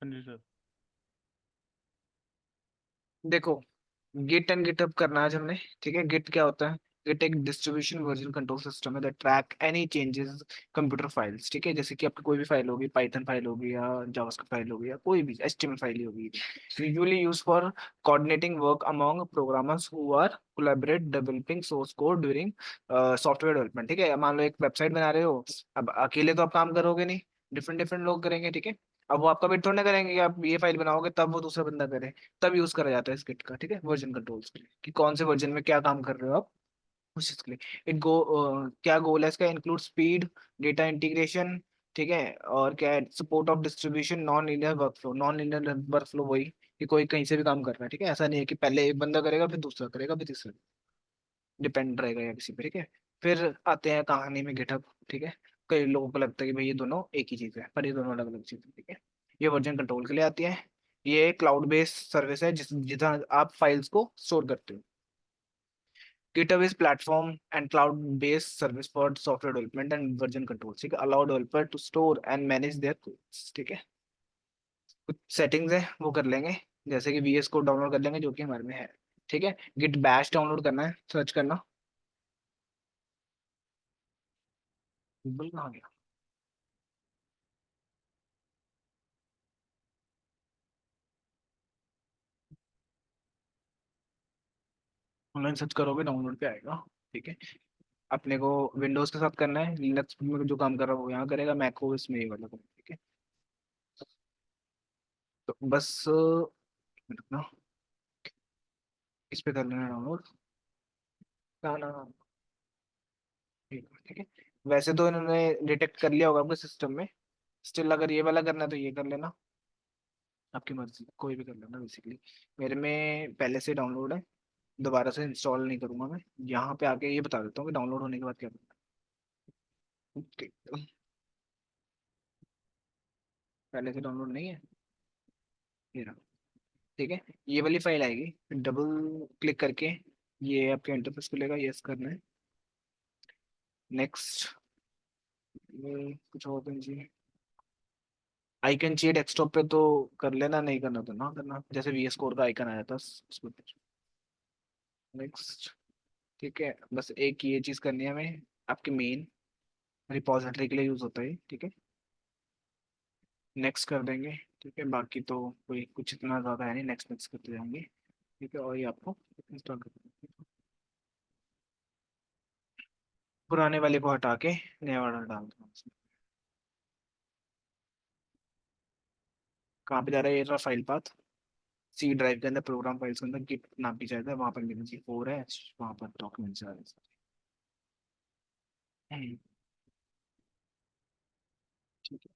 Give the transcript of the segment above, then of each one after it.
हाँ जी सर। देखो, Git and GitHub करना है आज हमने। ठीक है, गिट क्या होता है? गिट एक डिस्ट्रीब्यूशन वर्जन कंट्रोल सिस्टम है that track any changes computer files. ठीक है, जैसे कि आपकी कोई भी फाइल होगी, पाइथन फाइल होगी या जावास्क्रिप्ट फाइल होगी या कोई भी एचटीएमएल फाइल ही होगी, usually use for coordinating work among programmers who are collaborate developing source code during software development. ठीक है, मान लो एक वेबसाइट बना रहे हो, अब अकेले तो आप काम करोगे नहीं, डिफरेंट डिफरेंट लोग करेंगे। ठीक है, अब वो आपका वेट थोड़ा ना करेंगे कि आप ये फाइल बनाओगे तब वो दूसरा बंदा करे। तब यूज करा जाता है स्किट का। ठीक है, वर्जन कंट्रोल्स के लिए कि कौन से वर्जन में क्या काम कर रहे हो आप, उस चीज के लिए। इट गो क्या गोल है इसका? Include speed, data integration. ठीक है, और क्या है? Support of distribution, non linear workflow. Non linear workflow वही कि कोई कहीं से भी काम कर रहा है। ठीक है, ऐसा नहीं है कि पहले एक बंदा करेगा फिर दूसरा करेगा फिर तीसरा, डिपेंड रहेगा या किसी पे। ठीक है, फिर आते हैं कहानी में गिटहब। ठीक है, कई लोगों को लगता है कि भाई ये दोनों एक ही चीज है, पर ये दोनों अलग अलग चीज है। ठीक है, ये वर्जन कंट्रोल के लिए आती है। ये क्लाउड बेस्ड सर्विस है जिस जितना आप फाइल्स को स्टोर करते हो। GitHub is platform and cloud-based service for software development and version control. ठीक है, allow developer to store and manage their codes। ठीक है, कुछ सेटिंग्स है वो कर लेंगे, जैसे कि VS कोड डाउनलोड कर लेंगे जो कि हमारे में है। ठीक है, गिट बैश डाउनलोड करना है, सर्च करना। गूगल कहाँ गया? ऑनलाइन सर्च करोगे डाउनलोड पे आएगा। ठीक है, अपने को विंडोज के साथ करना है, लिनक्स में जो काम कर रहा है वो यहाँ करेगा, मैक ओएस में ये वाला करेगा। ठीक है, तो बस ना इस पे कर लेना डाउनलोड। गाना, ठीक है। वैसे तो इन्होंने डिटेक्ट कर लिया होगा आपके सिस्टम में, स्टिल अगर ये वाला करना है तो ये कर लेना, आपकी मर्जी, कोई भी कर लेना बेसिकली। मेरे में पहले से डाउनलोड है, दोबारा से इंस्टॉल नहीं करूंगा मैं। यहाँ पे आके ये बता देता हूँ कि डाउनलोड होने के बाद क्या करना है। ठीक, पहले से डाउनलोड नहीं है, ये रहा। ठीक है, ये वाली फाइल आएगी, डबल क्लिक करके ये आपके इंटरफेस खुलेगा, यस करना है। नेक्स्ट, कुछ और चाहिए? आइकन चाहिए डेस्कटॉप पे तो कर लेना, नहीं करना तो ना करना, जैसे VS कोड का आइकन आया था उसको। नेक्स्ट, ठीक है, बस एक ये चीज करनी है हमें, आपके मेन रिपोजिटरी के लिए यूज होता है। ठीक है, नेक्स्ट कर देंगे। ठीक है, बाकी तो कोई कुछ इतना ज्यादा है नहीं, नेक्स्ट नेक्स्ट करते जाएंगे। ठीक है, और ये आपको इंस्टॉल कर देंगे। पुराने वाले को हटा के नया वाला डाल दो उसमें। कहाँ पे जा रहा है ये रहा फाइल पाथ? सी ड्राइव के अंदर, प्रोग्राम फाइल्स के अंदर गिट नाम की जाता है, वहां पर मेरे जी 4 है, वहां पर डॉक्यूमेंट्स आ रहे हैं।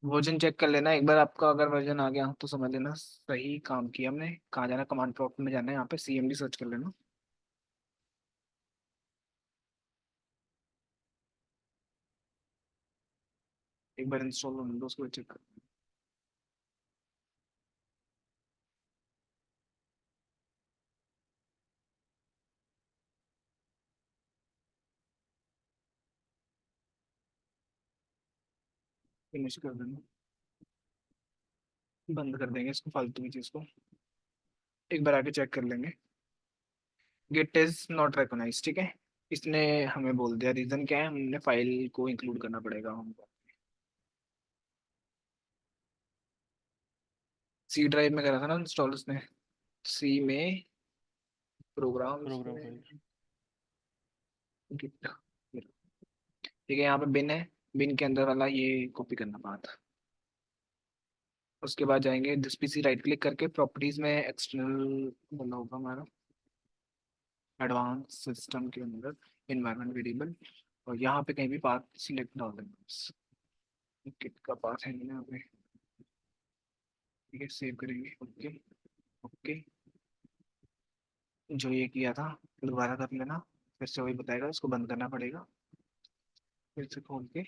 वर्जन चेक कर लेना एक बार, आपका अगर वर्जन आ गया तो समझ लेना सही काम किया हमने। कहाँ जाना? कमांड प्रॉम्प्ट में जाना है, यहाँ पे CMD सर्च कर लेना। एक बार इंस्टॉल हो विंडोज को चेक कर, फिनिश कर देना। बंद कर देंगे इसको, फालतू की चीज को। एक बार आके चेक कर लेंगे। Git is not recognize. ठीक है, इसने हमें बोल दिया, रीजन क्या है? हमने फाइल को इंक्लूड करना पड़ेगा हमको। C ड्राइव में करा था ना इंस्टॉल उसने, C में प्रोग्राम्स प्रोग्राम में फाइल्स। Git। ठीक है, यहाँ पे बिन है, बिन के अंदर वाला ये कॉपी करना पाथ। उसके बाद जाएंगे दिस PC, राइट क्लिक करके प्रॉपर्टीज में एक्सटर्नल बोला होगा हमारा, एडवांस सिस्टम के अंदर इन्वायरमेंट वेरिएबल, और यहाँ पे कहीं भी पाथ सिलेक्ट डाल देंगे बस। किट का पाथ है यहाँ पे। ठीक है, सेव करेंगे। ओके, ओके, जो ये किया था दोबारा कर लेना, फिर से वही बताएगा, उसको बंद करना पड़ेगा, फिर से खोल के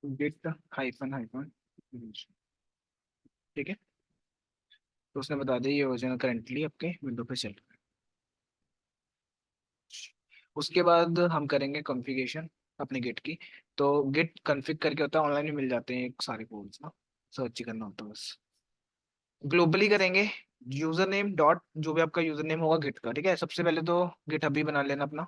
गिट हाइफन हाइफन। ठीक है, तो उसने बता दिया ये वर्जन करेंटली आपके विंडो पे चल रहा है। उसके बाद हम करेंगे कॉन्फ़िगरेशन। अपने गिट की। तो गिट कॉन्फ़िग करके होता है, ऑनलाइन भी मिल जाते हैं सारे कोड्स ना, सर्च ही करना होता है बस। ग्लोबली करेंगे, यूजर नेम डॉट जो भी आपका यूजर नेम होगा गिट का, ठीक है। सबसे पहले तो गिट हब ही बना लेना अपना।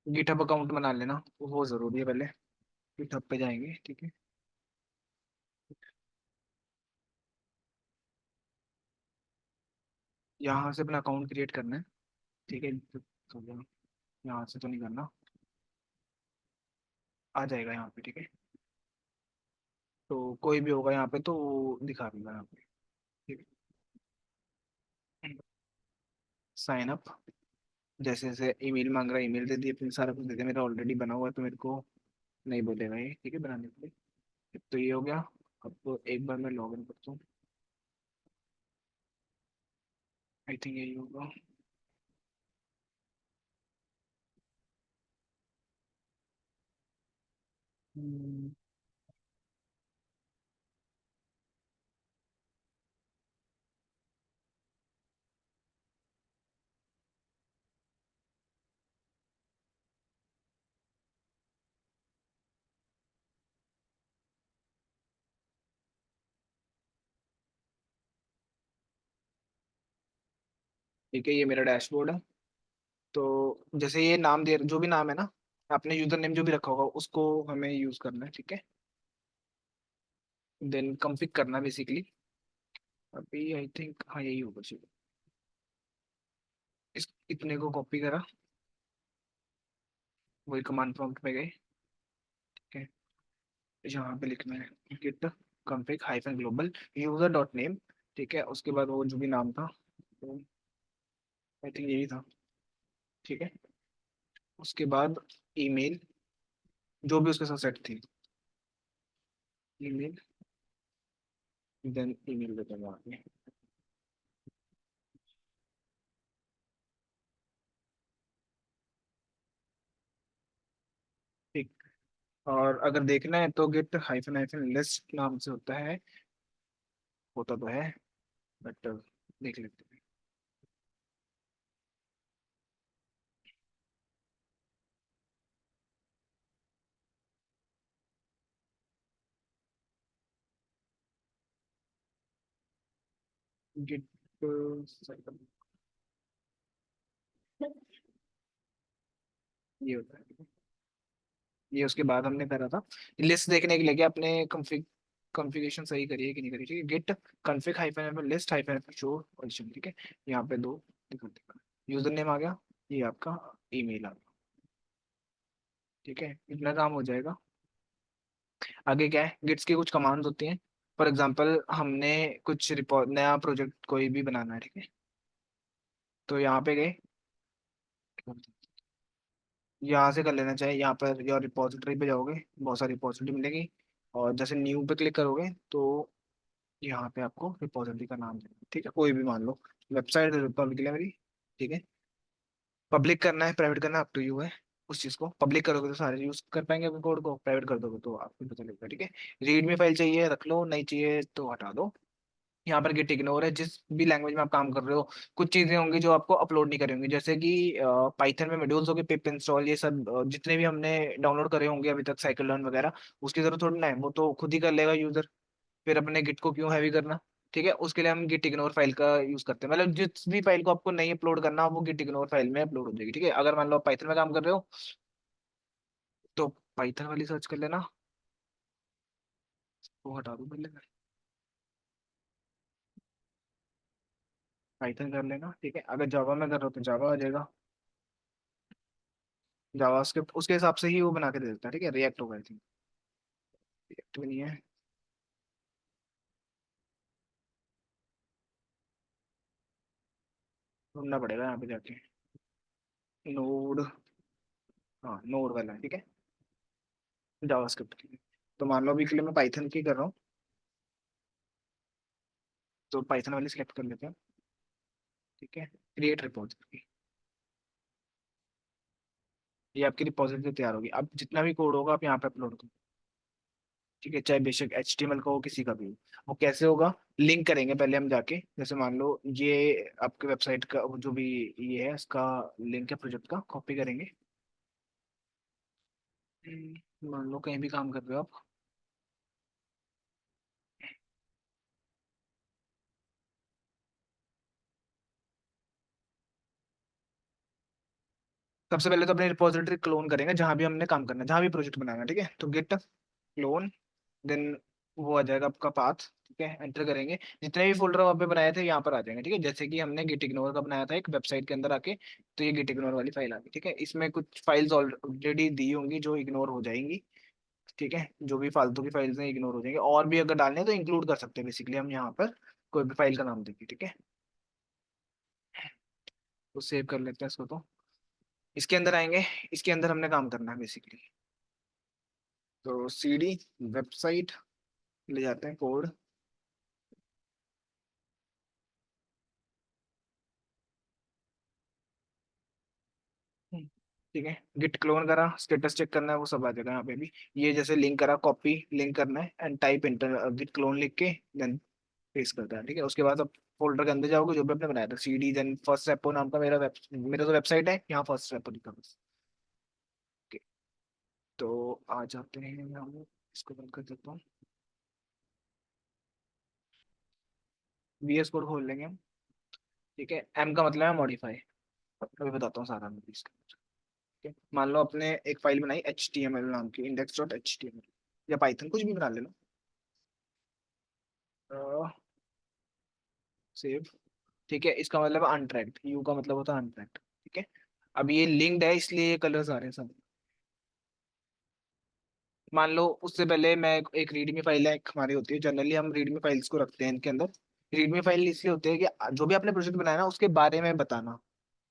गिट हब अकाउंट बना लेना, वो जरूरी है पहले। गिट हब पे जाएंगे, ठीक है। यहाँ से अपना अकाउंट क्रिएट करना है, ठीक है। तो यहाँ से तो नहीं करना, आ जाएगा यहाँ पे, ठीक है। तो कोई भी होगा यहाँ पे तो वो दिखा दूंगा यहाँ पे, ठीक है। साइन अप, जैसे जैसे ईमेल मांग रहा है ईमेल दे दिए, फिर सारा कुछ दे दिया, मेरा ऑलरेडी बना हुआ है तो मेरे को नहीं बोलेगा ये, ठीक है, बनाने के लिए। तो ये हो गया। अब तो एक बार मैं लॉग इन करता हूँ, आई थिंक यही होगा। हम्म, ठीक है, ये मेरा डैशबोर्ड है। तो जैसे ये नाम दे, जो भी नाम है ना, आपने यूजर नेम जो भी रखा होगा उसको हमें यूज करना है, ठीक है। देन कंफिग करना बेसिकली। अभी आई थिंक हाँ यही होगा, चलो। इस इतने को कॉपी करा, वही कमांड प्रॉम्प्ट पे गए, ठीक है। यहाँ पे लिखना है git config hyphen global user dot name, ठीक है। उसके बाद वो जो भी नाम था, तो आई थिंक यही था, ठीक है। उसके बाद ईमेल जो भी उसके साथ सेट थी, ईमेल, देन ईमेल देते हैं आगे, ठीक। और अगर देखना है तो गिट हाइफन हाइफन लिस्ट नाम से होता है, होता तो है, बट देख लेते हैं। गिट ये होता है, ये उसके बाद हमने करा था लिस्ट देखने के लिए कि आपने कॉन्फ़िगरेशन सही करी है कि नहीं करी, ठीक है। Git config hyphen list hyphen show position, ठीक है। यहाँ पे दो दिखाते हैं, यूजर नेम आ गया, ये आपका ईमेल आ गया, ठीक है। इतना काम हो जाएगा। आगे क्या है, गिट्स की कुछ कमांड्स होती हैं। फॉर एग्जांपल हमने कुछ रिपोर्ट नया प्रोजेक्ट कोई भी बनाना है, ठीक है। तो यहाँ पे गए, यहाँ से कर लेना चाहिए, यहाँ पर योर रिपोजिटरी पे जाओगे, बहुत सारी रिपोजिटरी मिलेगी। और जैसे न्यू पे क्लिक करोगे तो यहाँ पे आपको रिपोजिटरी का नाम देना है, ठीक है, कोई भी मान लो। वेबसाइट दे देता हूँ अभी के लिए मेरी, ठीक है। पब्लिक करना है प्राइवेट करना अप टू यू है। उस चीज़ को पब्लिक करोगे तो सारे यूज कर पाएंगे अपने कोड को, प्राइवेट कर दोगे तो आपको पता लगेगा, ठीक है। रीड में फाइल चाहिए रख लो, नहीं चाहिए तो हटा दो। यहाँ पर गिट इग्नोर है, जिस भी लैंग्वेज में आप काम कर रहे हो कुछ चीजें होंगी जो आपको अपलोड नहीं करी होंगी, जैसे कि पाइथन में मॉड्यूल्स हो गए, पिप इंस्टॉल, ये सब जितने भी हमने डाउनलोड करे होंगे अभी तक, साइकिल लर्न वगैरह, उसकी जरूरत थोड़ी ना है, वो तो खुद ही कर लेगा यूजर। फिर अपने गिट को क्यों हैवी करना, ठीक है। उसके लिए हम गिट इग्नोर फाइल का यूज करते हैं, मतलब जिस भी फाइल को आपको नहीं अपलोड करना वो गिट इग्नोर फाइल में अपलोड हो जाएगी, ठीक है। अगर मान लो आप पाइथन में काम कर रहे हो तो पाइथन वाली सर्च कर लेना, वो हटा दो पहले, पाइथन कर लेना, ठीक है। अगर जावा में कर रहे हो तो जावा आ जाएगा, जावास्क्रिप्ट उसके हिसाब से ही वो बना के दे देता है, ठीक है। रिएक्ट होगा आई थिंक, रिएक्ट भी नहीं है, ढूंढना पड़ेगा यहाँ पे जाके। नोड, हाँ नोड वाला है, ठीक है, जावास्क्रिप्ट की। तो मान लो अभी के लिए मैं पाइथन की कर रहा हूँ, तो पाइथन वाली सिलेक्ट कर लेते हैं, ठीक है। क्रिएट रिपोजिटरी, ये आपकी रिपोजिटरी तैयार होगी। अब जितना भी कोड होगा आप यहाँ पे अपलोड करो, ठीक है, चाहे बेशक HTML का हो किसी का भी हो। वो कैसे होगा, लिंक करेंगे पहले हम जाके, जैसे मान लो ये आपके वेबसाइट का जो भी ये है इसका लिंक है प्रोजेक्ट का, कॉपी करेंगे। मान लो कहीं भी काम कर रहे हो आप। सबसे पहले तो अपनी रिपोजिटरी क्लोन करेंगे जहां भी हमने काम करना है, जहां भी प्रोजेक्ट बनाना है, ठीक है। तो गिट क्लोन, देन वो आ जाएगा आपका पाथ, ठीक है, एंटर करेंगे। जितने भी फोल्डर वहाँ पे बनाए थे यहाँ पर आ जाएंगे, ठीक है। जैसे कि हमने गिट इग्नोर का बनाया था एक वेबसाइट के अंदर आके, तो ये गिट इग्नोर वाली फाइल आ गई, ठीक है। इसमें कुछ फाइल्स ऑलरेडी दी होंगी जो इग्नोर हो जाएंगी, ठीक है। जो भी फालतू की फाइल्स हैं इग्नोर हो जाएंगे, और भी अगर डालने हैं तो इंक्लूड कर सकते हैं बेसिकली हम यहाँ पर, कोई भी फाइल का नाम देंगे, ठीक है। तो सेव कर लेते हैं इसको। तो इसके अंदर आएंगे, इसके अंदर हमने काम करना है बेसिकली। तो CD वेबसाइट ले जाते हैं कोड। ठीक है, गिट क्लोन करा, स्टेटस चेक करना है, वो सब आ जाएगा यहाँ पे भी। ये जैसे लिंक करा, कॉपी लिंक करना है and type enter git clone लिख के देन पेस्ट करता है, ठीक है। उसके बाद अब फोल्डर के अंदर जाओगे जो भी आपने बनाया था, CD, देन फर्स्ट रेपो नाम का मेरा जो वेबसाइट है यहाँ फर्स्ट रेपो लिखा बस। Okay, तो आ जाते हैं हम, इसको बंद कर देता हूँ। VS कोड खोल लेंगे हम, ठीक है। M का मतलब है मॉडिफाई, अभी बताता हूँ सारा मैं इसका। ठीक है, मान लो आपने एक फाइल बनाई HTML नाम की, index.html, या पाइथन कुछ भी बना लेना। सेव, ठीक है। इसका मतलब अनट्रैक्ड, यू का मतलब होता है अनट्रैक्ड, ठीक है। अब ये लिंक्ड है इसलिए ये कलर्स आ रहे हैं सब। मान लो उससे पहले मैं एक रीडमी फाइल है, एक हमारी होती है जनरली, हम रीडमी फाइल्स को रखते हैं इनके अंदर। रीडमी फाइल इसलिए होती है कि जो भी आपने प्रोजेक्ट बनाया ना उसके बारे में बताना,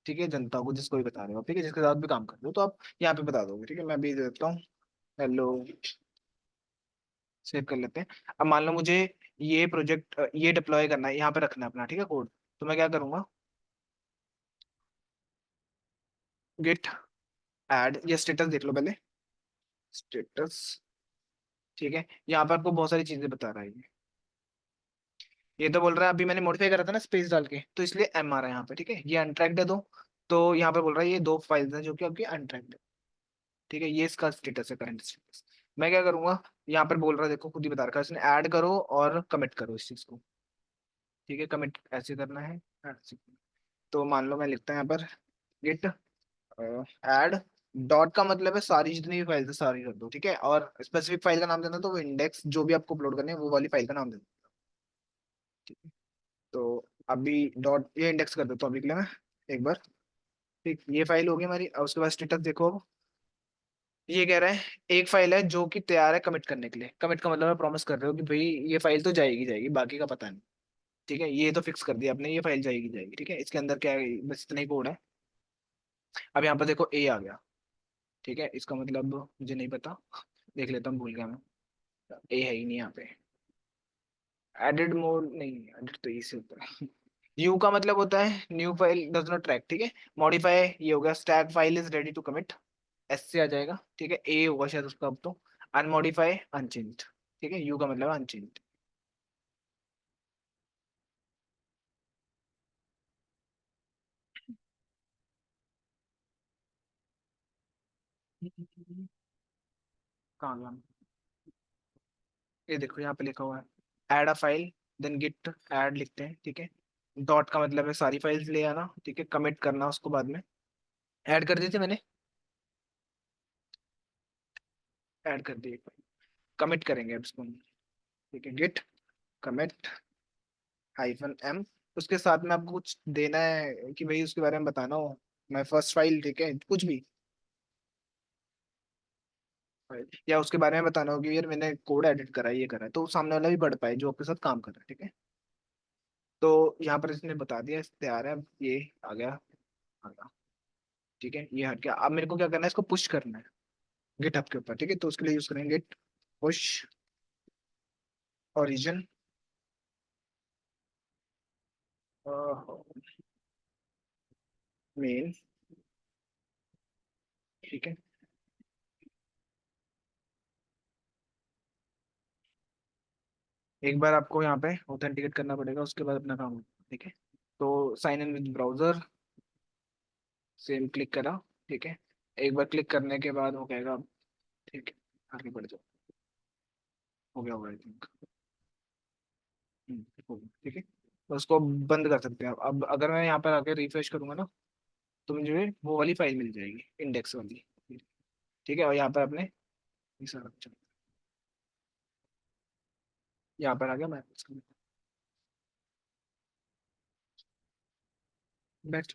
ठीक है, जनता को जिसको भी बता रहे हो आप, ठीक है, जिसके साथ भी काम कर रहे हो, तो आप यहाँ पे बता दोगे, ठीक है। मैं भी दे देता हूँ हेलो, सेव कर लेते हैं। अब मान लो मुझे ये प्रोजेक्ट ये डिप्लॉय करना है, यहाँ पे रखना है अपना, ठीक है, कोड। तो मैं क्या करूंगा, गिट ऐड, ये स्टेटस देख लो पहले, स्टेटस, ठीक है। यहाँ पर आपको बहुत सारी चीजें बता रहा है ये तो बोल रहा है, अभी मैंने मॉडिफाई करा था ना स्पेस डाल के, तो इसलिए M आ रहा है यहाँ पे, ठीक है। ये अनट्रैक्ड है दो, तो यहाँ पे बोल रहा है ये दो फाइल्स हैं जो कि आपकी अनट्रैक्ड है, ठीक है। ये इसका स्टेटस है, करंट स्टेटस। मैं क्या करूंगा, यहाँ पर बोल रहा है, देखो खुद ही बता रखा है इसने, ऐड करो और कमिट करो इस चीज को, ठीक है। कमिट ऐसे करना है, ऐसे। तो मान लो मैं लिखता हूँ यहाँ पर गिट ऐड, डॉट का मतलब है सारी जितनी भी फाइल्स है सारी कर दो, ठीक है। और स्पेसिफिक फाइल का नाम देना, तो वो इंडेक्स जो भी आपको अपलोड करनी है वो वाली फाइल का नाम देना, ठीक है। तो अभी डॉट ये इंडेक्स कर देता हूँ अभी के लिए मैं एक बार, ठीक। ये फाइल होगी हमारी। अब उसके बाद स्टेटस देखो अब, ये कह रहा है एक फाइल है जो कि तैयार है कमिट करने के लिए। कमिट का मतलब है प्रॉमिस कर रहे हो कि भाई ये फाइल तो जाएगी जाएगी, बाकी का पता नहीं, ठीक है। ये तो फिक्स कर दिया आपने, ये फाइल जाएगी जाएगी, ठीक है। इसके अंदर क्या है, बस इतना ही कोड है। अब यहाँ पर देखो A आ गया, ठीक है। इसका मतलब मुझे नहीं पता, देख लेता हूँ, भूल गया मैं। A है ही नहीं यहाँ पे। एडिड मोड नहीं, एडिट तो इसी होता है। यू का मतलब होता है new file does not track, ठीक है। मॉडिफाई ये हो गया, stack file is ready to commit, S से आ जाएगा, ठीक है। A होगा शायद उसका अब तो। अनमॉडिफाई अनचेंज्ड, ठीक है। यू का मतलब अनचेंज्ड। कहाँ गया, ये देखो यहाँ पे लिखा हुआ है add a file, then git add लिखते हैं, ठीक है। डॉट का मतलब है सारी फाइल्स ले आना, ठीक है। कमिट करना उसको बाद में, ऐड कर दी थी मैंने, ऐड कर दी। कमिट करेंगे अब इसको, ठीक है। गिट कमिट -m, उसके साथ में आपको कुछ देना है कि भाई उसके बारे में बताना हो, मैं फर्स्ट फाइल, ठीक है, कुछ भी या उसके बारे में बताना होगी, यार मैंने कोड एडिट करा है, ये करा है, तो सामने वाला भी बढ़ पाए जो आपके साथ काम कर रहा है, ठीक है। तो यहाँ पर इसने बता दिया, इस तैयार है, अब ये आ गया, आ गया, ठीक है। ये हट गया। अब मेरे को क्या करना है, इसको पुश करना है गिटहब के ऊपर, ठीक है। तो उसके लिए यूज करेंगे गिट पुश ओरिजिन मेन, ठीक है। एक बार आपको यहाँ पे ऑथेंटिकेट करना पड़ेगा, उसके बाद अपना काम होगा, ठीक है। तो sign in with browser, same click करा, ठीक है। एक बार क्लिक करने के बाद हो जाएगा, ठीक है। आगे बढ़ जाओ, हो गया होगा आई थिंक। हो गया, ठीक है। तो उसको बंद कर सकते हैं। अब अगर मैं यहाँ पर आके रिफ्रेश करूंगा ना, तो मुझे वो वाली फाइल मिल जाएगी, इंडेक्स वाली। ठीक है, और यहाँ पर अपने ये सारा कुछ यहाँ पर आ गया मैं बैठ।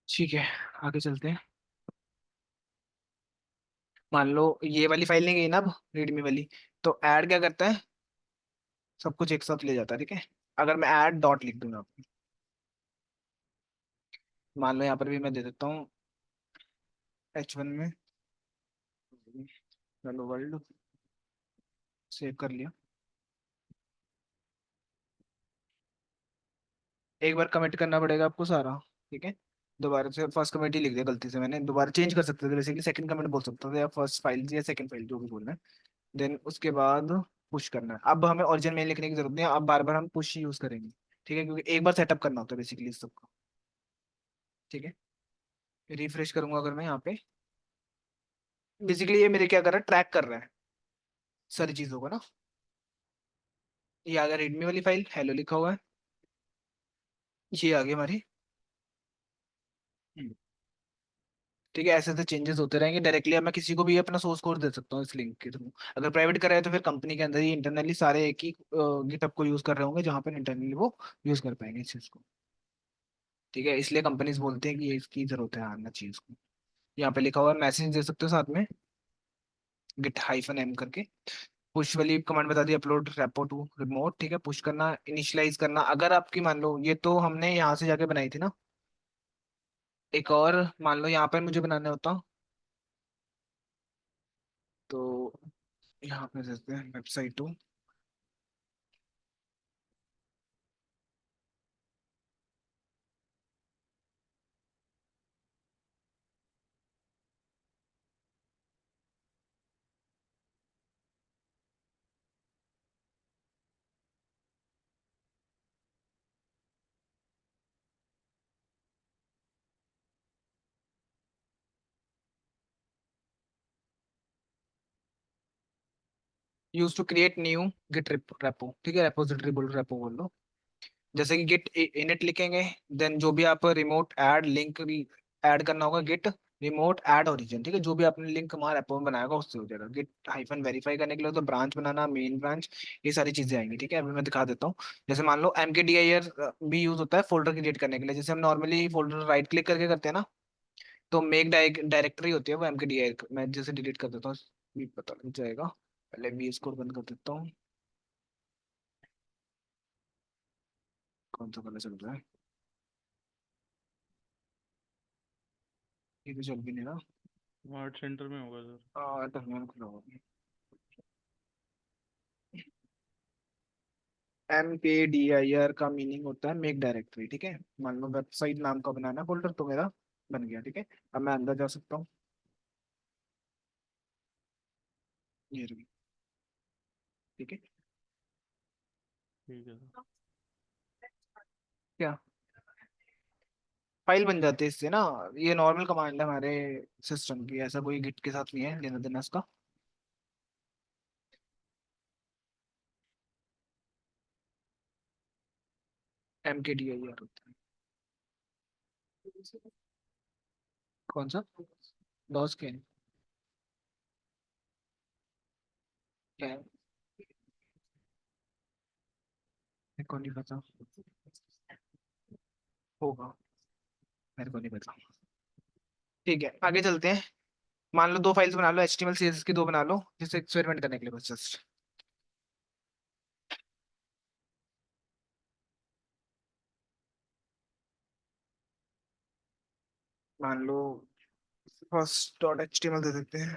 ठीक है, आगे चलते हैं। मान लो ये वाली फाइल नहीं गई ना अब, रीडमी वाली। तो ऐड क्या करता है, सब कुछ एक साथ ले जाता है, ठीक है। अगर मैं ऐड डॉट लिख दूंगा, मान लो यहाँ पर भी मैं दे देता हूँ H1 में, हेलो वर्ल्ड, सेव कर लिया। एक बार कमिट करना पड़ेगा आपको सारा, ठीक है। दोबारा से फर्स्ट कमिट ही लिख दिया गलती से मैंने, दोबारा चेंज कर सकते थे बेसिकली, सेकंड कमिट बोल सकते थे, या फर्स्ट फाइल या सेकंड फाइल जो भी बोलना है। देन उसके बाद पुश करना है। अब हमें ओरिजिन में लिखने की जरूरत नहीं है, अब बार बार हम पुश यूज करेंगे, ठीक है, क्योंकि एक बार सेटअप करना होता है बेसिकली इस सबको, ठीक है। रिफ्रेश करूंगा अगर मैं यहाँ पे, बेसिकली ये मेरे क्या कर रहा है, ट्रैक कर रहा है सारी चीजों को ना। ये आ गया रीडमी वाली फाइल, हेलो लिखा हुआ है, ये आ गई हमारी। हम्म, ठीक है, ऐसे ऐसे चेंजेस होते रहेंगे। डायरेक्टली अब मैं किसी को भी अपना सोर्स कोड दे सकता हूँ इस लिंक के थ्रू। अगर प्राइवेट करा है तो फिर कंपनी के अंदर ही इंटरनली सारे एक ही गिटहब को यूज कर रहे होंगे, जहाँ पर इंटरनली वो यूज कर पाएंगे इस चीज को, ठीक है। इसलिए कंपनीज बोलते हैं कि ये इसकी जरूरत है आना चीज को। यहाँ पे लिखा हुआ है, मैसेज दे सकते हो साथ में, गिट हाइफन एम करके। पुश वाली कमांड बता दी, अपलोड रेपो टू रिमोट, ठीक है। पुश करना, इनिशियलाइज करना, अगर आपकी मान लो ये तो हमने यहाँ से जाके बनाई थी ना, एक और मान लो यहाँ पर मुझे बनाना होता, तो यहाँ पे देते हैं website to, use to create new git repo, ठीक है। रेपोजिटरी बोल, रेपो बोल लो। जैसे कि गिट इनिट लिखेंगे, देन जो भी आप रिमोट ऐड लिंक ऐड करना होगा, गिट रिमोट ऐड ओरिजिन, ठीक है। जो भी आपने लिंक हमारा रेपो में बनाएगा उससे हो जाएगा। गिट हाइफन वेरीफाई करने के लिए तो ब्रांच बनाना, मेन ब्रांच, ये सारी चीजें आएंगी, ठीक है। अभी मैं दिखा देता हूँ। जैसे मान लो mkdir भी यूज होता है फोल्डर क्रिएट करने के लिए। जैसे हम नॉर्मली फोल्डर राइट क्लिक करके करते हैं ना, तो मेक डायरेक्टरी होती है वो mkdir, मैं जैसे डिलीट कर देता हूँ, भी पता लग जाएगा। पहले VS कोड बंद कर देता हूँ, कौन सा वाला चल रहा है, ये तो चल भी नहीं रहा। आर्ट सेंटर में होगा सर। टर्मिनल खुला हुआ। mkdir का मीनिंग होता है मेक डायरेक्टरी, ठीक है। मान लो वेबसाइट नाम का बनाना फोल्डर, तो मेरा बन गया, ठीक है। अब मैं अंदर जा सकता हूँ, ये रही, ठीक है। ठीक है सर। क्या फाइल बन जाती है इससे ना, ये नॉर्मल कमांड है हमारे सिस्टम की, ऐसा कोई गिट के साथ नहीं है लेना देना इसका। mkdir होता है, कौन सा डॉस के क्या है, मेरे को नहीं पता, होगा, मेरे को नहीं पता। ठीक है, आगे चलते हैं। मान लो दो फाइल्स बना लो, HTML CSS की दो बना लो, जिससे एक्सपेरिमेंट करने के लिए बस जस्ट। मान लो first dot H T M L दे देते हैं।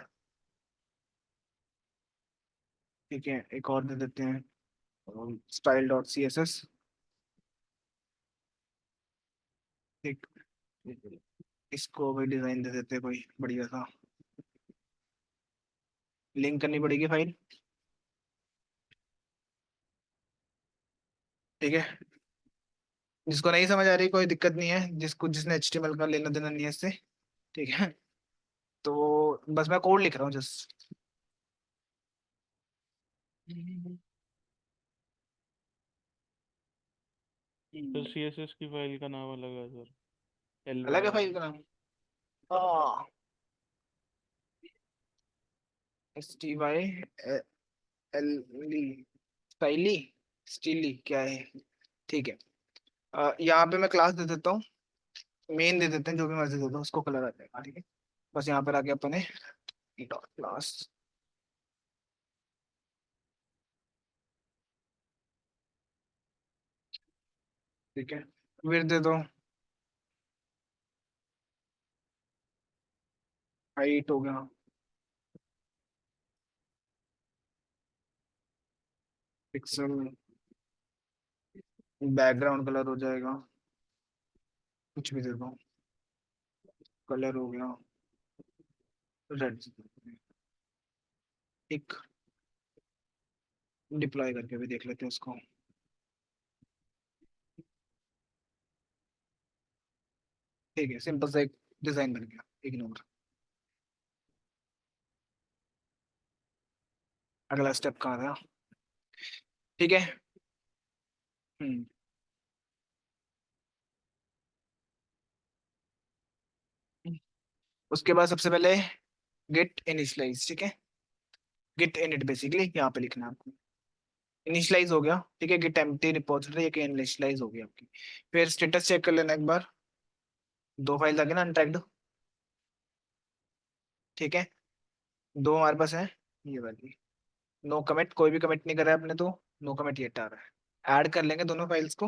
ठीक है, एक और दे देते हैं style dot C S S. ठीक, इसको भी डिजाइन दे देते हैं कोई बढ़िया सा। लिंक करनी पड़ेगी फाइल। ठीक है, जिसको नहीं समझ आ रही कोई दिक्कत नहीं है, जिसको जिसने एच टी एम एल का लेना देना नहीं है इससे। ठीक है, तो बस मैं कोड लिख रहा हूँ जस्ट। तो CSS की फाइल का नाम अलग है सर, एल अलग है वाई। फाइल का नाम। हाँ, एस टी वाई एल ली, स्टाइली, स्टीली क्या है। ठीक है, यहाँ पे मैं क्लास दे देता हूँ, मेन दे देते हैं, जो भी मर्जी दे दो उसको कलर आ जाएगा। ठीक है, बस यहाँ पर आके अपने डॉट क्लास। ठीक है, फिर दे दो हाइट हो गया, पिक्सल, बैकग्राउंड कलर हो जाएगा, कुछ भी दे दो, कलर हो गया रेड। एक डिप्लॉय करके भी देख लेते हैं उसको। ठीक है, सिंपल सा एक डिजाइन बन गया, इग्नोर। अगला स्टेप कहाँ था। ठीक है। हम्म। उसके बाद सबसे पहले गेट इनिशियलाइज। ठीक है, गेट इनिट बेसिकली यहाँ पे लिखना है आपको। इनिशियलाइज हो गया, ठीक है, गेट एम्प्टी रिपोजिटरी के इनिशियलाइज हो गई आपकी। फिर स्टेटस चेक कर लेना एक बार, दो फाइल आ गए ना अनट्रैक्ड। ठीक है, दो हमारे पास है, ये वाली। नो कमिट, कोई भी कमिट नहीं कर रहा है अपने तो, नो कमिट ये हटा रहा है। ऐड कर लेंगे दोनों फाइल्स को।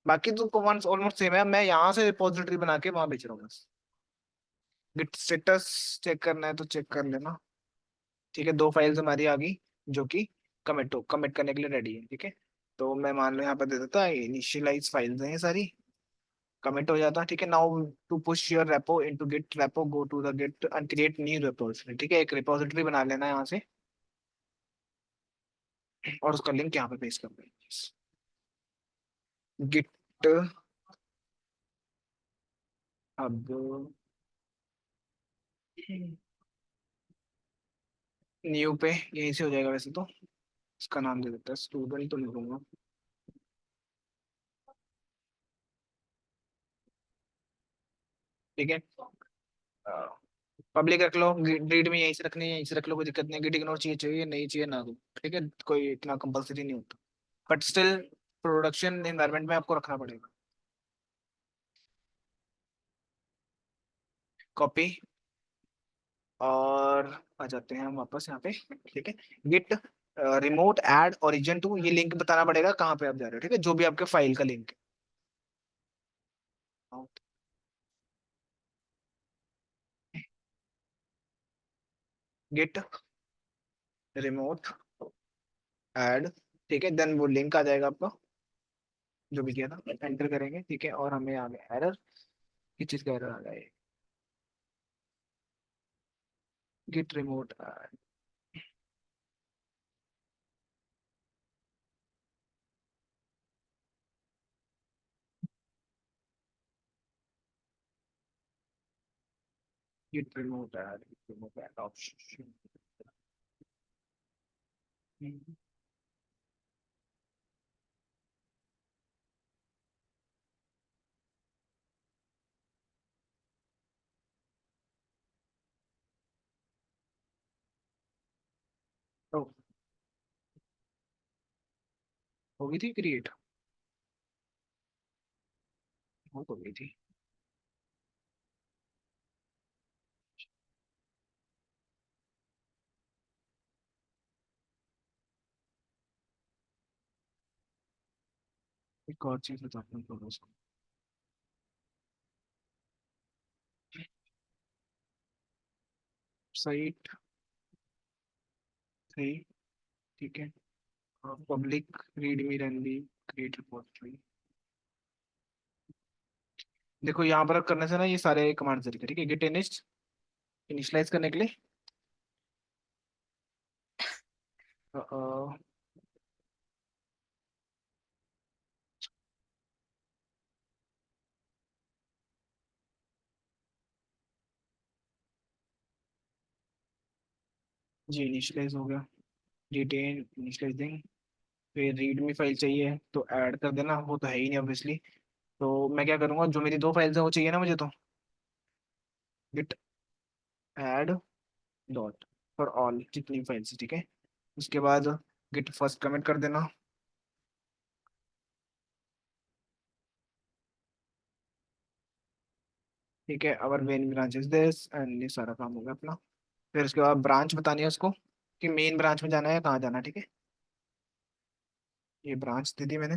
बाकी तो कमांड्स ऑलमोस्ट सेम है, मैं यहाँ से रिपोजिटरी बना के वहां भेज रहा हूँ बस। गिट स्टेटस चेक करना है तो चेक कर लेना। ठीक है, दो फाइल्स हमारी आ गई जो कि कमिट करने के लिए रेडी है। ठीक है, तो मैं मान लो यहाँ पर दे देता है इनिशियलाइज फाइल्स हैं ये सारी, कमिट हो जाता। ठीक है, now to push your repo into git repo, go to the git and create new repository. ठीक है, एक रिपोजिटरी बना लेना है यहाँ से, और उसका लिंक यहाँ पे पेस्ट कर देंगे। गिट अब न्यू पे यहीं से हो जाएगा वैसे तो। इसका नाम दे देता है, स्टूडेंट तो लिखूंगा। ठीक है, पब्लिक रख लो, रीड में यहीं से रखनी है, यहीं से रख लो, कोई दिक्कत नहीं। गिट इग्नोर चाहिए चाहिए, नहीं चाहिए ना दो। ठीक है, कोई इतना कंपलसरी नहीं होता, बट स्टिल प्रोडक्शन एनवायरनमेंट में आपको रखना पड़ेगा। कॉपी, और आ जाते हैं हम वापस यहाँ पे। ठीक है, git remote add origin to, ये लिंक बताना पड़ेगा कहाँ पे आप जा रहे हो। ठीक है, जो भी आपके फाइल का लिंक है। गिट रिमोट ऐड, ठीक है, देन वो लिंक आ जाएगा आपका जो भी किया था, एंटर करेंगे। ठीक है, और हमें आ गया एरर, किस चीज का एरर आ गया है, git remote add, git remote add option. तो हो गई थी क्रिएट, हो गई थी। एक और चीज बताता हूँ उसको। साइट 3, ठीक है। Public readme run be create repository. देखो यहाँ पर करने से ना ये सारे कमांड तरीके, ठीक है। गिट इनिस्ट इनिशियलाइज करने के लिए जी इनिशियलाइज हो गया। Detail initialising. फिर रीडमी फाइल चाहिए तो ऐड कर देना, वो तो है ही नहीं ऑब्वियसली। तो मैं क्या करूंगा, जो मेरी दो फाइल्स है वो चाहिए ना मुझे, तो git add dot for all जितनी फाइल्स, ठीक है। उसके बाद गिट फर्स्ट कमेंट कर देना। ठीक है, our main branch is this and ये सारा काम हो गया अपना। फिर उसके बाद ब्रांच बतानी है उसको कि मेन ब्रांच में जाना है, कहाँ जाना है, ठीक है। ये ब्रांच दे दी मैंने।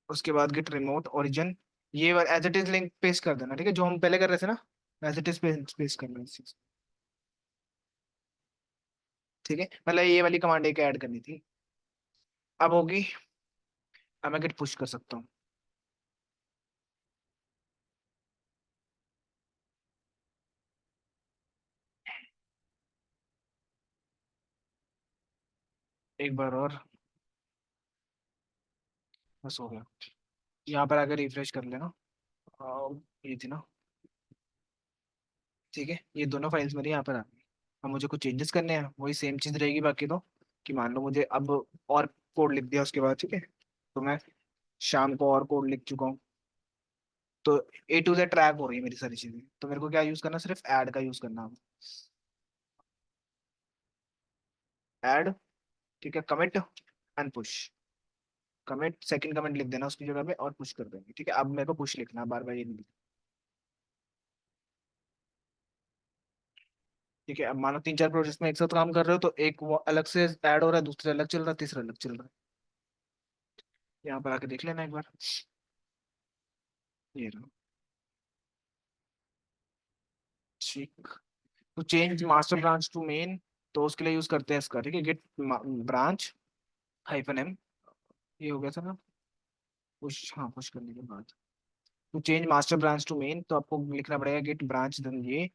उसके बाद गेट रिमोट ओरिजिन, ये as it is link paste कर देना, ठीक है, जो हम पहले कर रहे थे ना, एज इट इज पेस्ट करना है इस चीज, ठीक है। मतलब ये वाली कमांड एक ऐड करनी थी, अब होगी। अब मैं गेट पुश कर सकता हूँ। एक बार और, बस हो गया। यहाँ पर आकर रिफ्रेश कर लेना। ये थी ना, ठीक है, ये दोनों फाइल्स मेरी यहाँ पर आ गई। अब मुझे कुछ चेंजेस करने हैं, वही सेम चीज रहेगी बाकी तो, कि मान लो मुझे अब और कोड लिख दिया उसके बाद, ठीक है। तो मैं शाम को और कोड लिख चुका हूँ, तो ए टू जेड ट्रैक हो रही है मेरी सारी चीजें। तो मेरे को क्या यूज करना, सिर्फ ऐड का यूज करना। ऐड, ठीक है, commit and push. Commit second comment लिख देना उसकी जगह पे और पुश कर देंगे, ठीक है। अब मेरे को पुश लिखना बार बार, ये नहीं लिखना। ठीक है, अब मानो तीन चार प्रोजेक्ट में एक साथ काम कर रहे हो, तो एक वो अलग से ऐड हो रहा है, दूसरा अलग चल रहा है, तीसरा अलग चल रहा है। यहाँ पर आके देख लेना एक बार, ये रहा। ठीक। तो change master branch to main, तो उसके लिए यूज करते हैं इसका, ठीक है, गेट ब्रांच -m। ये हो गया था ना पुश, हाँ पुश करने के बाद। तो change master branch to main, तो आपको लिखना पड़ेगा गेट ब्रांच देन ये,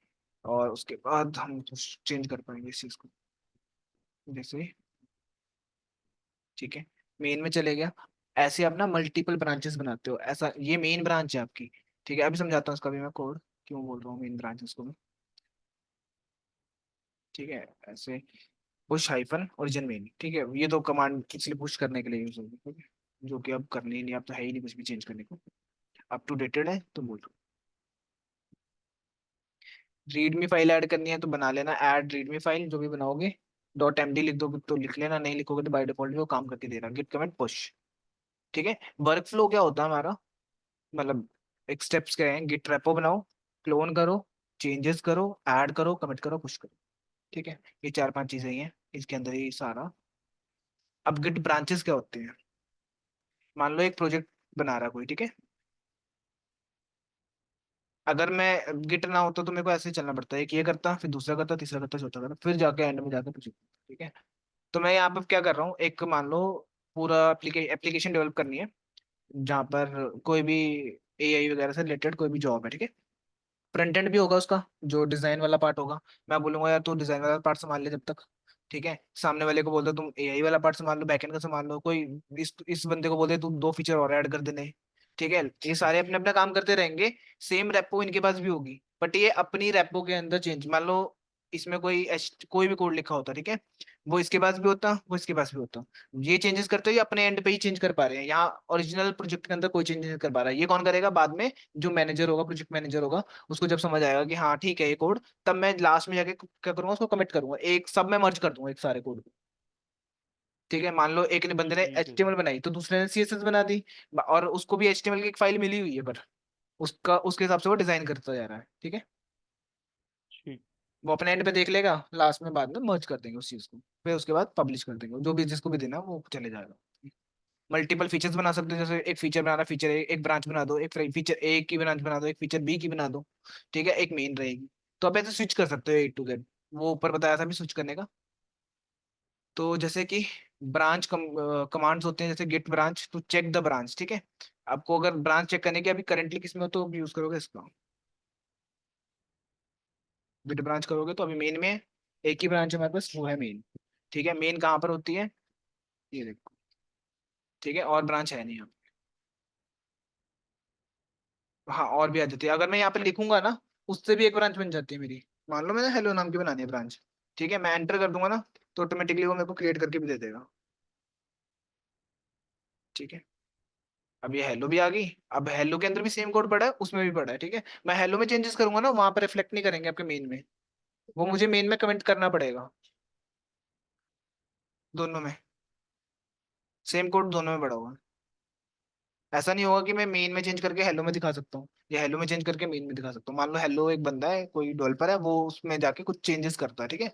और उसके बाद हम चेंज कर पाएंगे इस चीज को, जैसे, ठीक है। मेन में चले गया। ऐसे आप ना मल्टीपल ब्रांचेस बनाते हो, ऐसा ये मेन ब्रांच है आपकी, ठीक है। अभी समझाता हूँ इसका भी मैं कोड, क्यों बोल रहा हूँ मेन ब्रांच इसको मैं, ठीक है। ऐसे पुश हाइफन ओरिजिन मेन, ठीक है, ये दो कमांड इसलिए पुश करने के लिए यूज होगी, ठीक है, जो कि अब करनी ही नहीं, अब तो है ही नहीं कुछ भी चेंज करने को, अप टू डेटेड है तो बोल। रीडमी फाइल ऐड करनी है तो बना लेना, ऐड रीडमी फाइल जो भी बनाओगे, डॉट एमडी लिख दोगे तो लिख लेना, नहीं लिखोगे तो बाय डिफॉल्ट वो काम करके दे रहा, गिट कमेंट पुश, ठीक है। वर्क फ्लो क्या होता है हमारा, मतलब एक स्टेप्स क्या है, गिट रेपो बनाओ, क्लोन करो, चेंजेस करो, ऐड करो, कमिट करो, पुश करो, ठीक है। ये चार पांच चीजें ही हैं इसके अंदर ही सारा। अब गिट ब्रांचेस क्या होते हैं, मान लो एक प्रोजेक्ट बना रहा कोई, ठीक है। अगर मैं गिट ना होता तो मेरे को ऐसे ही चलना पड़ता है, एक ये करता, फिर दूसरा करता, तीसरा करता, चौथा करता, फिर जाके एंड में जाकर प्रोजेक्ट, ठीक है। तो मैं यहाँ पर क्या कर रहा हूँ, एक मान लो पूरा एप्लीकेशन डेवलप करनी है, जहाँ पर कोई भी एआई वगैरह से रिलेटेड कोई भी जॉब है, ठीक है। फ्रंट एंड भी होगा उसका, जो डिजाइन वाला पार्ट होगा। मैं बोलूंगा यार तू डिजाइन वाला पार्ट संभाल ले जब तक, ठीक है। सामने वाले को बोल दो तुम एआई वाला पार्ट संभाल लो, बैकएंड का संभाल लो, कोई इस बंदे को बोल दे तू दो फीचर और ऐड कर देने, ठीक है। ये सारे अपने अपना काम करते रहेंगे, सेम रेपो इनके पास भी होगी, बट ये अपनी रेपो के अंदर चेंज, मान लो इसमें कोई भी कोड लिखा होता, ठीक है, वो इसके पास भी होता, वो इसके पास भी होता। ये चेंजेस करते हुए अपने एंड पे ही चेंज कर पा रहे हैं, यहाँ ओरिजिनल प्रोजेक्ट के अंदर कोई चेंज नहीं कर पा रहा है। ये कौन करेगा बाद में, जो मैनेजर होगा, प्रोजेक्ट मैनेजर होगा, उसको जब समझ आएगा कि हाँ ठीक है ये कोड, तब मैं लास्ट में जाके क्या करूंगा, उसको कमिट करूंगा, एक सब में मर्ज कर दूंगा एक सारे कोड को, ठीक है। मान लो एक ने बंदे ने ठीक है एचटीएमएल बनाई तो दूसरे ने सीएसएस बना दी, और उसको भी एचटीएमएल की एक फाइल मिली हुई है, पर उसका उसके हिसाब से वो डिजाइन करता जा रहा है, ठीक है। ठीक। वो अपने एंड पे देख लेगा, लास्ट में बाद में मर्ज कर देंगे उस चीज को, फिर उसके बाद पब्लिश कर देंगे, जो भी जिसको भी देना वो चले जाएगा। मल्टीपल फीचर्स बना सकते हो, जैसे एक फीचर बनाना, फीचर एक ब्रांच बना दो, एक फीचर ए की ब्रांच बना दो, एक फीचर बी की बना दो, ठीक है, एक मेन रहेगी। तो आप ऐसे स्विच कर सकते हो ए टू जेड, वो ऊपर बताया था भी स्विच करने का। तो जैसे कि ब्रांच कमांड्स होते हैं, जैसे git branch to check the branch, ठीक है। आपको अगर ब्रांच चेक करने की अभी करंटली किसमें हो तो यूज करोगे इसका, गेट ब्रांच करोगे तो अभी मेन में है। एक ही ब्रांच हमारे पास वो है मेन, ठीक है। मेन कहाँ पर होती है, ये देखो, ठीक है, और ब्रांच है नहीं यहाँ पे। हाँ और भी आ जाती है, अगर मैं यहाँ पे लिखूंगा ना, उससे भी एक ब्रांच बन जाती है मेरी। मान लो मैंने हेलो नाम की बनानी है ब्रांच, ठीक है, मैं एंटर कर दूंगा ना, तो ऑटोमेटिकली वो मेरे को क्रिएट करके भी दे देगा, ठीक है। अब ये हेलो भी आ गई। अब हेलो के अंदर भी सेम कोड पड़ा है, उसमें भी पड़ा है, ठीक है। मैं हेलो में चेंजेस करूंगा ना, वहां पर रिफ्लेक्ट नहीं करेंगे आपके मेन में, वो मुझे मेन में कमेंट करना पड़ेगा, दोनों में सेम कोड दोनों में पड़ा हुआ है। ऐसा नहीं होगा कि मैं मेन में चेंज करके हेलो में दिखा सकता हूँ, या हेलो में चेंज करके मेन में दिखा सकता हूँ। मान लो हेलो एक बंदा है, कोई डेवलपर है, वो उसमें जाके कुछ चेंजेस करता है, ठीक है,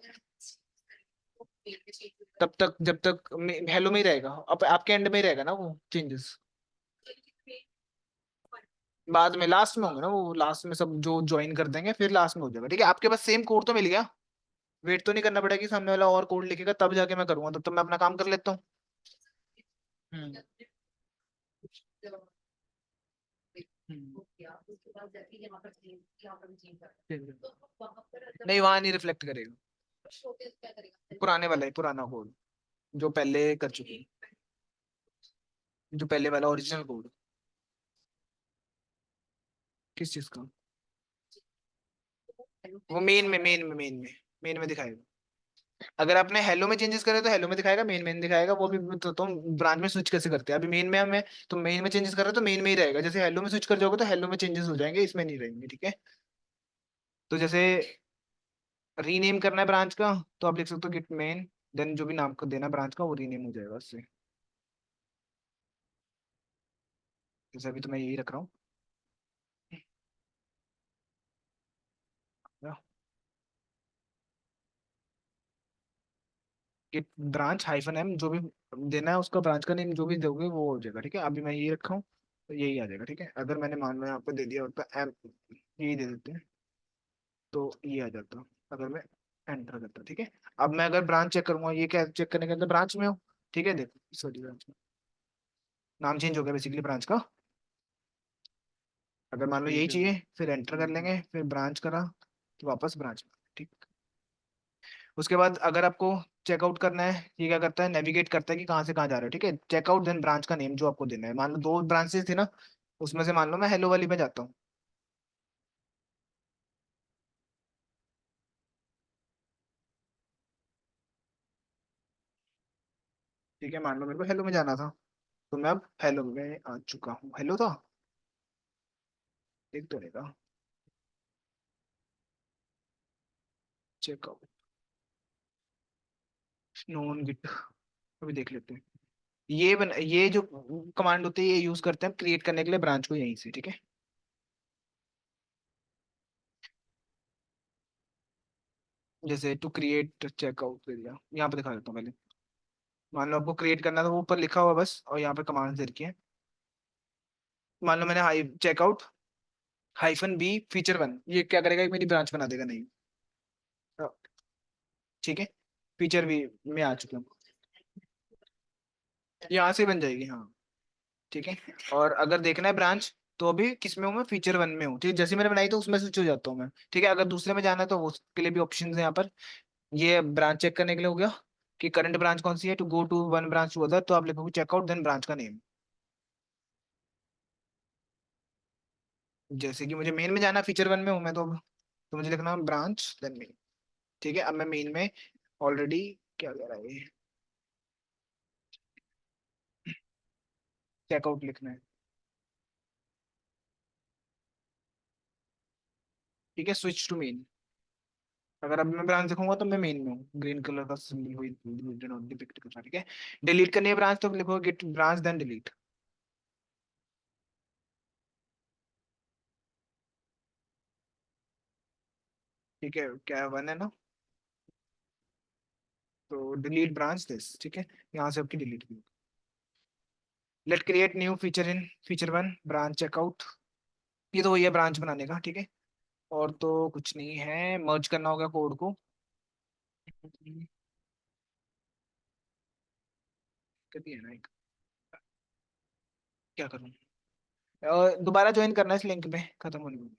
तब तक जब तक हेलो में ही रहेगा, अब आपके एंड में ही रहेगा ना वो चेंजेस। बाद में लास्ट में होंगे ना वो, लास्ट में सब जो ज्वाइन कर देंगे फिर लास्ट में हो जाएगा, ठीक है। आपके पास सेम कोड तो मिल गया, वेट तो नहीं करना पड़ेगा कि सामने वाला और कोड लिखेगा तब जाके मैं करूंगा, तब तो मैं अपना काम कर लेता हूँ। हम्म। हम्म। नहीं वहां नहीं रिफ्लेक्ट करेगा, पुराने वाला ही, पुराना कोड जो पहले कर चुके हैं, जो पहले वाला ओरिजिनल कोड। किस चीज का, वो मेन में दिखाएगा। अगर आपने हेलो में चेंजेस करे तो हेलो में दिखाएगा, मेन दिखाएगा, वो भी तो तुम ब्रांच में स्विच कैसे करते हैं, अभी मेन में हमें, तो मेन में चेंजेस कर रहे हो तो मेन में ही रहेगा, जैसे हेलो में स्विच कर जाओगे तो हेलो में चेंजेस हो जाएंगे, इसमें नहीं रहेंगे, ठीक है। तो जैसे रीनेम करना है ब्रांच का, तो आप लिख सकते हो गिट मेन, देन जो भी नाम को देना ब्रांच का वो रीनेम हो जाएगा उससे। जैसे अभी तो मैं यही रख रहा हूँ, गिट ब्रांच हाइफन एम, जो भी देना है उसका ब्रांच का नेम जो भी दोगे वो हो जाएगा, ठीक है। अभी मैं यही रखा हूँ तो यही आ जाएगा, ठीक है। अगर मैंने मान लो यहाँ पे दे दिया होता एम, यही दे देते हैं, तो ये आ जाता अगर मैं एंटर करता, ठीक है। अब मैं अगर ब्रांच चेक करूंगा, ये क्या चेक करने के अंदर ब्रांच में हो, ठीक है, देखो इस वाली ब्रांच में नाम चेंज हो गया बेसिकली ब्रांच का। अगर मान लो यही ठीक है चाहिए सर। फिर एंटर कर लेंगे, फिर ब्रांच करा तो वापस ब्रांच में, ठीक। उसके बाद अगर आपको चेकआउट करना है, ये क्या करता है, नेविगेट करता है कि कहाँ से कहाँ जा रहे हो, ठीक है। चेकआउट देन ब्रांच का नेम जो आपको देना है, मान लो दो ब्रांचेस थी ना, उसमें से मान लो मैं हेलो वाली में जाता हूँ, ठीक है। मान लो मेरे को हेलो में जाना था, तो मैं अब हेलो में आ चुका हूँ, हेलो था, एक तो नहीं था, चेकआउट नोन गिट, अभी देख लेते हैं। ये जो कमांड होती है ये यूज करते हैं क्रिएट करने के लिए ब्रांच को यहीं से, ठीक है। जैसे टू क्रिएट चेकआउट एरिया, यहाँ पे दिखा देता हूँ पहले। मान लो आपको क्रिएट करना था, वो ऊपर लिखा हुआ है बस, और यहाँ पे कमांड दे रखी है। मान लो मैंने हाई checkout hyphen B feature one, ये क्या करेगा, एक मेरी ब्रांच बना देगा, नहीं, ठीक है। फीचर बी में आ चुका हूँ, यहाँ से बन जाएगी, हाँ, ठीक है। और अगर देखना है ब्रांच, तो अभी किस में हूँ मैं, फीचर वन में हूँ, ठीक है। जैसे मैंने बनाई तो उसमें स्विच हो जाता हूँ मैं, ठीक है। अगर दूसरे में जाना है तो उसके लिए भी ऑप्शन है यहाँ पर। ये ब्रांच चेक करने के लिए हो गया कि करंट ब्रांच कौन सी है, to go to one branch to other, तो आप लिखोगे चेकआउट देन ब्रांच का नेम। जैसे कि मुझे मेन में जाना, फीचर वन में हूँ मैं, तो मुझे लिखना ब्रांच देन मेन, ठीक है। अब मैं मेन में ऑलरेडी, क्या कह रहा है ये, चेकआउट लिखना है, ठीक है, स्विच टू मेन। अगर अब मैं ब्रांच देखूंगा तो मैं मेन में हूँ, ग्रीन कलर का सिंबल हुई डिपिक्ट कर रहा है, ठीक है। डिलीट करनी है ब्रांच तो लिखो गेट ब्रांच देन डिलीट, ठीक है। क्या वन है ना, तो डिलीट ब्रांच दिस, ठीक है, यहाँ से आपकी डिलीट की। Let create new feature in feature one branch checkout. ये तो वही है ब्रांच बनाने का, ठीक है। और तो कुछ नहीं है, मर्ज करना होगा कोड को। कभी है ना एक, क्या करूँ, दोबारा ज्वाइन करना है इस लिंक पे खत्म होने में।